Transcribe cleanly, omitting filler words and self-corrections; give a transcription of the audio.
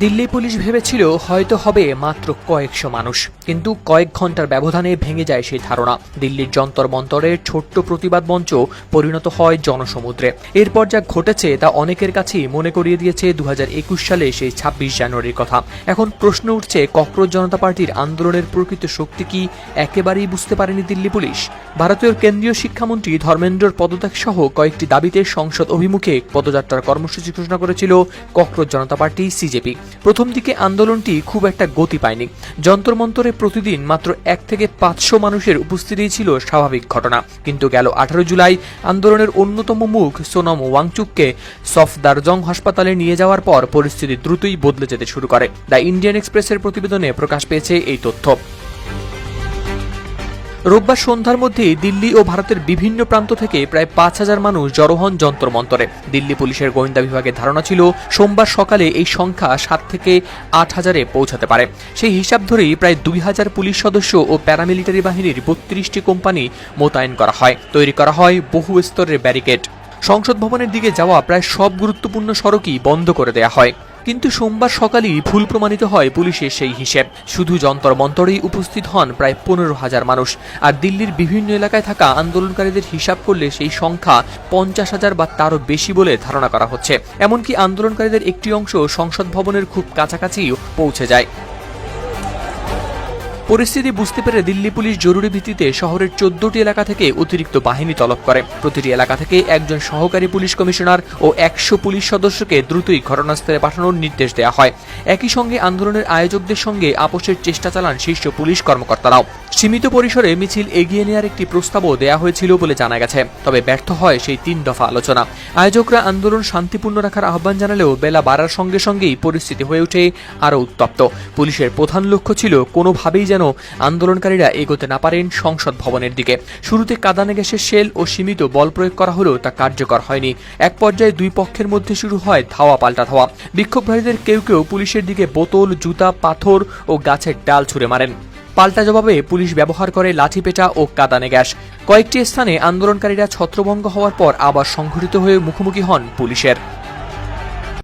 Delhi police ভেবেছিল হয়তো হবে মাত্র কয়েকশো মানুষ, কিন্তু কয়েক ঘন্টার ব্যবধানে ভেঙে যায় সেই ধারণা। দিল্লির যন্তর মন্তরের ছোট্ট প্রতিবাদ মঞ্চ পরিণত হয় জনসমুদ্রে। এরপর যা ঘটেছে তা অনেকের কাছেই মনে করিয়ে দিয়েছে 2021 সালে সেই 26 জানুয়ারির কথা। এখন প্রশ্ন উঠছে, ককরোচ জনতা পার্টির আন্দোলনের প্রকৃত শক্তি কি একেবারেই বুঝতে পারেনি দিল্লি পুলিশ? ভারতীয় কেন্দ্রীয় শিক্ষামন্ত্রী ধর্মেন্দ্রর পদত্যাগ সহ কয়েকটি দাবিতে সংসদ অভিমুখে পদযাত্রার কর্মসূচি ঘোষণা করেছিল ককরোচ জনতা পার্টি সিজেপি। প্রথম দিকে আন্দোলনটি খুব একটা গতি পায়নি। যন্তর মন্তরে প্রতিদিন মাত্র 1 থেকে 500 মানুষের উপস্থিতি ছিল স্বাভাবিক ঘটনা। কিন্তু গেল 18 জুলাই আন্দোলনের অন্যতম মুখ সোনম ওয়াংচুককে সফদারজং হাসপাতালে নিয়ে যাওয়ার পর পরিস্থিতি দ্রুতই বদলে যেতে শুরু করে। দ্য ইন্ডিয়ান এক্সপ্রেসের প্রতিবেদনে প্রকাশ পেয়েছে এই তথ্য। রোববার সন্ধ্যার মধ্যেই দিল্লি ও ভারতের বিভিন্ন প্রান্ত থেকে প্রায় 5000 মানুষ জড়ো হন যন্তর মন্তরে। দিল্লি পুলিশের গোয়েন্দা বিভাগের ধারণা ছিল সোমবার সকালে এই সংখ্যা 7 থেকে 8000-এ পৌঁছাতে পারে। সেই হিসাব ধরেই প্রায় 2000 পুলিশ সদস্য ও প্যারামিলিটারি বাহিনীর 32টি কোম্পানি মোতায়েন করা হয়। তৈরি করা হয় বহু স্তরের ব্যারিকেড। সংসদ ভবনের দিকে যাওয়া প্রায় সব গুরুত্বপূর্ণ সড়কই বন্ধ করে দেয়া হয়। কিন্তু সোমবার সকালেই ভুল প্রমাণিত হয় পুলিশের সেই হিসেব। শুধু যন্তর মন্তরেই উপস্থিত হন প্রায় 15,000 মানুষ। আর দিল্লির বিভিন্ন এলাকায় থাকা আন্দোলনকারীদের হিসাব করলে সেই সংখ্যা 50,000 বা তারও বেশি বলে ধারণা করা হচ্ছে। এমনকি আন্দোলনকারীদের একটি অংশ সংসদ ভবনের খুব কাছাকাছিও পৌঁছে যায়। পরিস্থিতি বুঝতে পেরে দিল্লি পুলিশ জরুরি ভিত্তিতে শহরের 14টি এলাকা থেকে অতিরিক্ত বাহিনী তলব করে। প্রতিটি এলাকা থেকে একজন সহকারী পুলিশ কমিশনার ও 100 পুলিশ সদস্যকে দ্রুতই ঘটনাস্থলে পাঠানোর নির্দেশ দেওয়া হয়। একই সঙ্গে আন্দোলনের আয়োজকদের সঙ্গে আপোষের চেষ্টা চালান শীর্ষ পুলিশ কর্মকর্তারাও। সীমিত পরিসরে মিছিল এগিয়ে নেওয়ার একটি প্রস্তাবও দেয়া হয়েছিল বলে জানা গেছে, তবে ব্যর্থ হয় সেই 3 দফা আলোচনা। আয়োজকরা আন্দোলন শান্তিপূর্ণ রাখার আহ্বান জানালেও বেলা বাড়ার সঙ্গে সঙ্গেই পরিস্থিতি হয়ে ওঠে আরও উত্তপ্ত। পুলিশের প্রধান লক্ষ্য ছিল কোনোভাবেই যেন আন্দোলনকারীরা এগোতে না পারেন সংসদ ভবনের দিকে। শুরুতে কাঁদানে গ্যাসের শেল ও সীমিত বল প্রয়োগ করা হলেও তা কার্যকর হয়নি। এক পর্যায়ে দুই পক্ষের মধ্যে শুরু হয় ধাওয়া পাল্টা ধাওয়া। বিক্ষোভকারীদের কেউ কেউ পুলিশের দিকে বোতল, জুতা, পাথর ও গাছের ডাল ছুঁড়ে মারেন। পাল্টা জবাবে পুলিশ ব্যবহার করে লাঠিপেটা ও কাঁদানে গ্যাস। কয়েকটি স্থানে আন্দোলনকারীরা ছত্রভঙ্গ হওয়ার পর আবার সংঘটিত হয়ে মুখোমুখি হন পুলিশের।